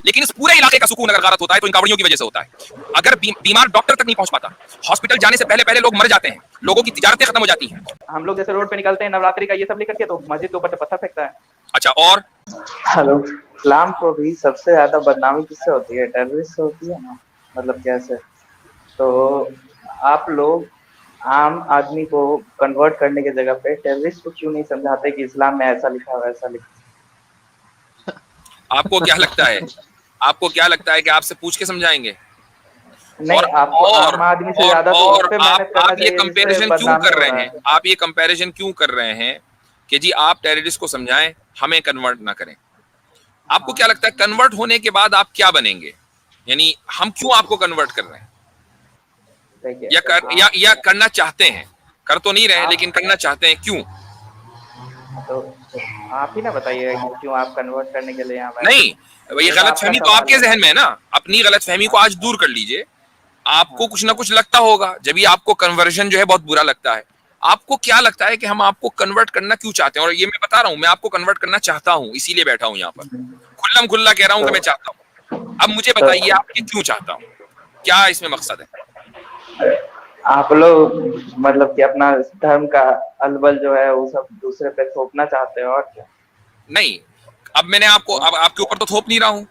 लेकिन इस पूरे इलाके का सुकून अगर गारत होता है तो इन कावड़ियों की वजह से होता है। अगर बीमार डॉक्टर तक नहीं पहुंच पाता, हॉस्पिटल जाने से पहले पहले लोग मर जाते हैं, लोगों की तिजारतें खत्म हो जाती हैं। हम लोग जैसे रोड पे निकलते हैं नवरात्रि का ये सब लेकर के, तो मस्जिद के ऊपर से पत्थर फेंकता है। अच्छा, और हेलो, इस्लाम को भी सबसे ज्यादा बदनामी किससे होती है? टेररिस्ट से होती है ना। मतलब कैसे? तो आप लोग आम आदमी को कन्वर्ट करने की जगह पे टेररिस्ट को क्यों नहीं समझाते कि इस्लाम में ऐसा लिखा है वैसा लिखा है? आपको क्या लगता है, आपको क्या लगता है कि आपसे पूछ के समझाएंगे? नहीं, आपको आम आदमी से ज्यादा तो उस पे मेहनत करना आप ये चाहिए, कंपैरिजन जिससे क्यों बदनामी कर हो रहे रहा हैं? है। आप ये कंपैरिजन क्यों कर रहे हैं कि जी आप टेररिस्ट को समझाएं, हमें कन्वर्ट ना करें? आपको क्या लगता है कन्वर्ट होने के बाद आप क्या बनेंगे? यानी हम क्यों आपको कन्वर्ट कर रहे हैं? या करना चाहते हैं? कर तो नहीं रहे लेकिन करना चाहते हैं, क्यों? तो आप ही ना बताइए कि क्यों आप कन्वर्ट करने के लिए यहाँ बैठे? नहीं, ये गलतफहमी तो आपके जहन में है ना। अपनी गलतफहमी को आज दूर कर लीजिए। आपको कुछ ना कुछ लगता होगा, जब भी आपको कन्वर्जन जो है बहुत बुरा लगता है। आपको क्या लगता है कि हम आपको कन्वर्ट करना क्यों चाहते हैं? और ये मैं बता रहा हूं, मैं आपको कन्वर्ट करना चाहता हूं, इसीलिए बैठा हूं यहाँ पर, खुल्लम खुल्ला कह रहा हूं कि मैं चाहता हूं। अब मुझे बताइए आप कि क्यों चाहता हूं, क्या इसमें मकसद है? आप लोग मतलब कि अपना धर्म का अलबल जो है वो सब दूसरे पे थोपना चाहते हो, और क्या? नहीं, अब मैंने आपको, अब आपके ऊपर तो थोप नहीं रहा हूं।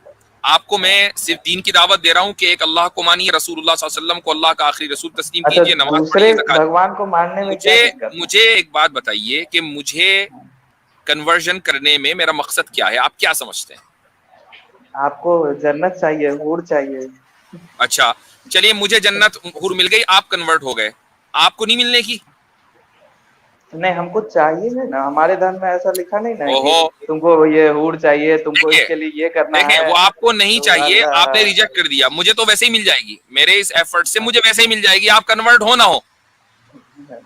आपको मैं सिर्फ दीन की दावत दे रहा हूं कि एक अल्लाह को मानिए, रसूलुल्लाह सल्लल्लाहु अलैहि वसल्लम को अल्लाह का आखिरी रसूल तस्लीम कीजिए, नमाज दूसरे पढ़िए, भगवान को मानने में क्या दिक्कत है? मुझे एक बात बताइए कि मुझे कन्वर्जन करने में मेरा मकसद क्या है? आप क्या समझते हैं? आपको जन्नत चाहिए, हूर चाहिए। अच्छा, चलिए, मुझे जन्नत हूर मिल गई, आप कन्वर्ट हो गए, आपको नहीं मिलने की? नहीं, हमको चाहिए ना, हमारे धर्म में ऐसा लिखा नहीं ना कि ओहो, तुमको ये हूर चाहिए, तुमको देखिए इसके लिए ये करना देखें, है। वो आपको नहीं तो चाहिए, आपने रिजेक्ट कर दिया। मुझे तो वैसे ही मिल जाएगी, मेरे इस एफर्ट से मुझे वैसे ही मिल जाएगी। आप कन्वर्ट हो ना हो,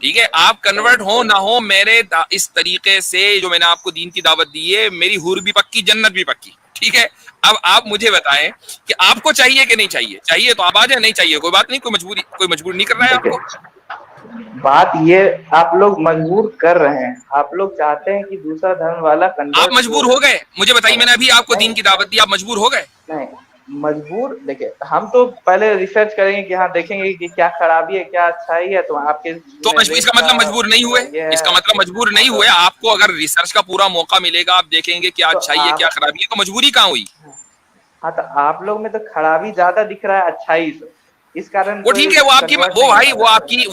ठीक है, आप कन्वर्ट हो ना हो, मेरे इस तरीके से जो मैंने आपको दीन की दावत दी है, मेरी हूर भी पक्की, जन्नत भी पक्की, ठीक है। अब आप मुझे बताएं कि आपको चाहिए कि नहीं चाहिए? चाहिए तो आप आ जाए, नहीं चाहिए कोई बात नहीं, कोई मजबूरी नहीं कर रहा है आपको। बात ये, आप लोग मजबूर कर रहे हैं, आप लोग चाहते हैं कि दूसरा धर्म वाला आप कन्वर्ट मजबूर हो गए? मुझे बताइए, मैंने अभी आपको दीन की दावत दी, आप मजबूर हो गए? नहीं, मजबूर देखिए, हम तो पहले रिसर्च करेंगे कि हाँ, देखेंगे कि क्या खराबी है क्या अच्छाई है, तो आपके तो इसका मतलब मजबूर नहीं हुए? इसका मतलब मजबूर नहीं हुए? आपको अगर रिसर्च का पूरा मौका मिलेगा, आप देखेंगे क्या अच्छाई है क्या खराबी है, तो मजबूरी कहाँ हुई? हाँ, तो आप लोग में तो खराबी ज्यादा दिख रहा है अच्छाई से, इस कारण वो ठीक है, वो आपकी, वो भाई, वो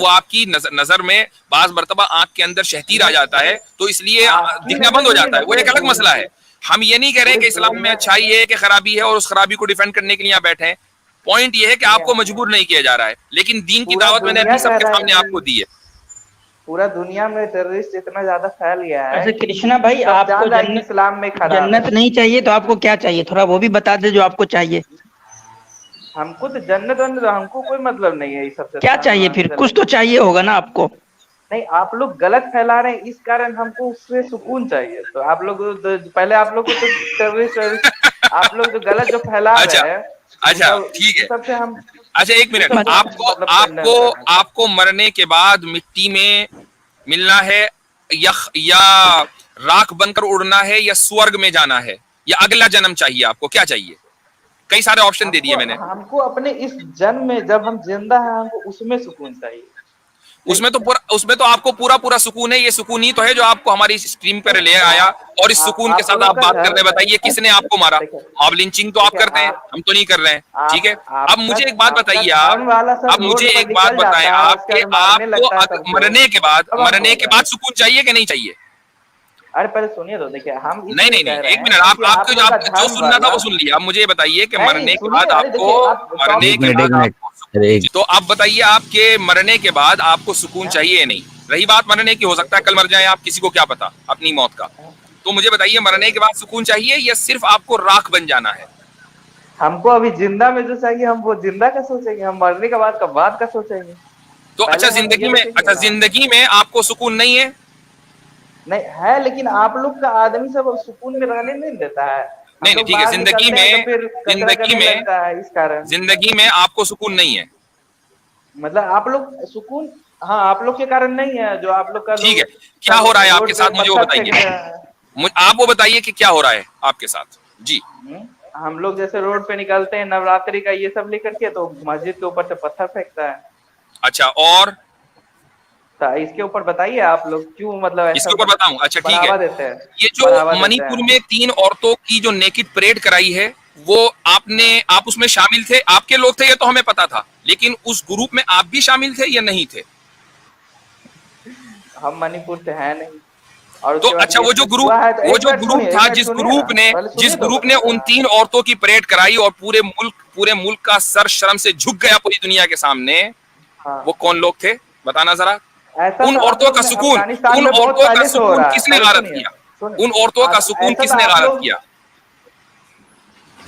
आपकी नजर में बाज मर्तबा आंख के अंदर शहतीर आ जाता है, तो इसलिए दिखना बंद हो जाता है, वो एक अलग मसला है। हम ये नहीं कह रहे कि इस्लाम में अच्छाई है कि खराबी है और उस खराबी को डिफेंड करने के लिए यहाँ बैठे हैं। पॉइंट ये है कि आपको मजबूर नहीं किया जा रहा है, लेकिन दीन की दावत मैंने अभी सबके सामने आपको दी है। पूरा दुनिया में टेररिस्ट इतना ज्यादा फैल गया है। अच्छा कृष्णा भाई, आपको इस्लाम में जन्नत नहीं चाहिए तो आपको क्या चाहिए? थोड़ा वो भी बता दे जो आपको चाहिए। हमको तो जन्नत वन्नत हमको कोई मतलब नहीं है ये सबसे। क्या चाहिए फिर? कुछ तो चाहिए होगा ना आपको। नहीं, आप लोग गलत फैला रहे हैं, इस कारण हमको उससे सुकून चाहिए। तो आप लोग पहले आप लोग को तो टेररिस्ट आप लोग जो गलत जो फैला रहे हैं, अच्छा ठीक है, सबसे हम, अच्छा एक मिनट, आपको मरने के बाद मिट्टी में मिलना है, या राख बनकर उड़ना है, या स्वर्ग में जाना है, या अगला जन्म चाहिए? आपको क्या चाहिए? कई सारे ऑप्शन दे दिए मैंने। हमको अपने इस जन्म में जब हम जिंदा हैं, हमको उसमें सुकून चाहिए। उसमें तो आपको पूरा सुकून है। ये सुकून ही तो है जो आपको हमारी स्ट्रीम पर ले आया, और इस सुकून के साथ आप बात कर रहे हैं। बताइए किसने आपको मारा? आप लिंचिंग तो आप करते हैं, हम तो नहीं कर रहे हैं, ठीक है। अब मुझे एक बात बताइए, अब मुझे एक बात बताएं, आपको मरने के बाद सुकून चाहिए कि नहीं चाहिए? अरे पहले सुनिए तो, देखिए हम नहीं, एक मिनट, आपको जो सुनना था वो सुन लिया। अब मुझे बताइए कि मरने के बाद तो आप बताइए, आपके मरने के बाद आपको सुकून चाहिए या नहीं? रही बात मरने की, हो सकता है कल मर जाए आप, किसी को क्या पता अपनी मौत का। तो मुझे बताइए, मरने के बाद सुकून चाहिए या सिर्फ आपको राख बन जाना है? हमको अभी जिंदा में जो चाहिए, हम वो जिंदा का सोचेंगे, हम मरने के बाद का सोचेंगे। तो अच्छा, जिंदगी में आपको सुकून नहीं है? नहीं है, लेकिन आप लोग का आदमी सब सुकून में रहने नहीं देता है। नहीं, ठीक है, जिंदगी में आपको सुकून नहीं है, मतलब आप लोग सुकून, हाँ, आप लोग के कारण नहीं है, जो आप लोग का। ठीक है, क्या हो रहा है आपके साथ, मुझे वो बताइए। आप वो बताइए कि क्या हो रहा है आपके साथ जी। हम लोग जैसे रोड पे निकलते हैं नवरात्रि का ये सब लेकर के, तो मस्जिद के ऊपर से पत्थर फेंकता है। अच्छा, और तो इसके ऊपर बताइए आप लोग क्यों मतलब ऐसा इसके ऊपर बताऊं? अच्छा ठीक बढ़ावा है। देते हैं, ये बढ़ावा जो देते मणिपुर हैं। में 3 औरतों की जो नेकेड परेड कराई है, वो आप उसमें शामिल थे? आपके लोग थे ये तो हमें पता था, लेकिन उस ग्रुप में आप भी शामिल थे या नहीं थे? हम मणिपुर से हैं नहीं। और तो उसके बाद अच्छा, ये वो जो हुआ है तो ग्रुप एक मिनट सुनिए, एक था मिनट सुनिए ना, पहले जिस सुनिए तो। ग्रुप ने उन 3 औरतों की परेड कराई और पूरे मुल्क का सर शर्म से झुक गया पूरी दुनिया के सामने, हाँ, वो कौन लोग थे बताना जरा। ऐसा उन तो आप औरतों लोग का में सुकून अफगानिस्तान उन में बहुत औरतों का पहले से हो सुकून रहा है। किसने पहले गारत सुनिए, किया? सुनिए। उन औरतों का सुकून ऐसा तो किसने आप गारत लोग किया?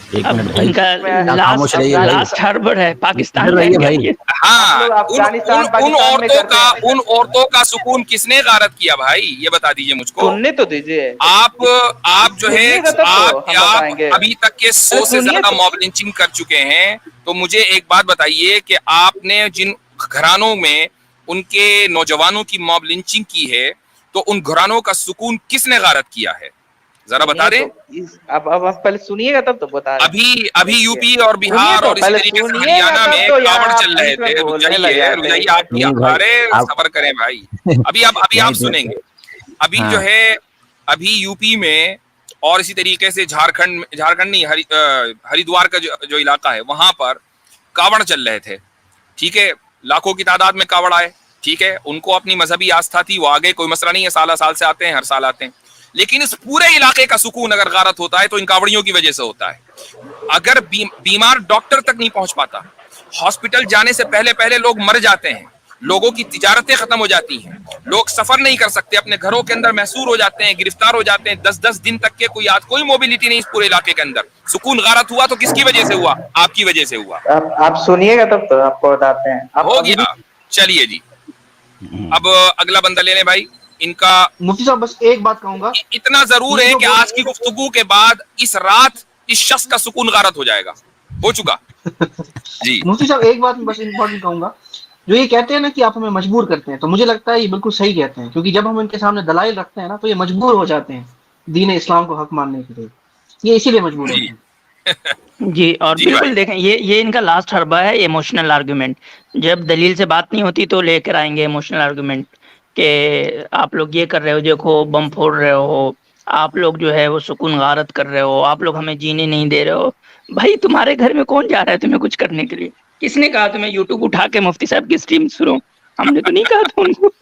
एक अब मिनट भाई, इनका आप खामोश रहिए भाई, लास्ट हर्बड़ है पाकिस्तान इधर में रहिए क्या भाई। ये? हाँ, लोग उन उन अफगानिस्तान उन पाकिस्तान में औरतों करते का हैं। उन औरतों का सुकून किसने गारत किया भाई, ये बता दीजिए मुझको। सुनने तो दीजिए, आप जो है सुनिएगा तब तो हम आप बताएंगे। अभी तक के 100 अरे से सुनिए ज्यादा तो। मॉब लिंचिंग कर चुके हैं, तो मुझे एक बात बताइए कि आपने जिन घरानों में उनके नौजवानों की मॉब लिंचिंग की है, तो उन घरानों का सुकून किसने गारत किया है, जरा बता सुनिए रहे। तो अब आप पहले सुनिएगा तब तो बता रहे हैं। अभी यूपी और सुनिए बिहार तो, और इसी पहले तरीके से सुनिएगा हरियाणा तब में तो यार, कावड़ आप चल रहे बीच में थे। बोलने लग जाते हैं। आपकी नहीं भाई, अरे आप सब्र करें भाई, अभी आप नहीं, सुनेंगे। अभी हाँ। जो है अभी यूपी में और इसी तरीके से झारखंड नहीं, हरिद्वार का जो इलाका है, वहां पर कावड़ चल रहे थे। ठीक है, लाखों की तादाद में कावड़ आए। ठीक है, उनको अपनी मजहबी आस्था थी, वो आगे, कोई मसला नहीं है, साल से आते हैं, हर साल आते हैं। लेकिन इस पूरे इलाके का सुकून अगर गारत होता है तो इन कावड़ियों की वजह से होता है। अगर बीमार डॉक्टर तक नहीं पहुंच पाता, हॉस्पिटल जाने से पहले लोग मर जाते हैं, लोगों की तिजारतें खत्म हो जाती हैं, लोग सफर नहीं कर सकते, अपने घरों के अंदर महसूर हो जाते हैं, गिरफ्तार हो जाते हैं, 10-10 दिन तक के कोई मोबिलिटी नहीं इस पूरे इलाके के अंदर। सुकून गारत हुआ तो किसकी वजह से हुआ? आपकी वजह से हुआ। आप सुनिएगा तब तो आपको बताते हैं। आप हो अभी गया, चलिए जी। अब अगला बंदा ले लें भाई। इनका मुफ्ती साहब बस एक बात कहूंगा, इतना जरूर है कि आज की गुफ्तगू के बाद इस रात इस शख्स का सुकून गारत हो जाएगा, हो चुका जी। मुफ्ती साहब एक बात बस इम्पोर्टेंट कहूंगा, जो ये कहते हैं ना कि आप हमें मजबूर करते हैं, तो मुझे लगता है ये बिल्कुल सही कहते हैं, क्योंकि जब हम इनके सामने दलाइल रखते हैं ना तो ये मजबूर हो जाते हैं दीन इस्लाम को हक मानने के लिए, ये इसीलिए मजबूर होते जी हैं। जी, और जी बिल्कुल भाई। देखें, ये इनका लास्ट हरबा है, इमोशनल आर्गुमेंट। जब दलील से बात नहीं होती तो लेकर आएंगे इमोशनल आर्गुमेंट कि आप लोग ये कर रहे हो, देखो बम फोड़ रहे हो, आप लोग जो है वो सुकून गारत कर रहे हो, आप लोग हमें जीने नहीं दे रहे हो। भाई तुम्हारे घर में कौन जा रहा है तुम्हें कुछ करने के लिए? किसने कहा तुम्हें यूट्यूब उठा के मुफ्ती साहब की स्ट्रीम सुनो? हमने तो नहीं कहा था उनको।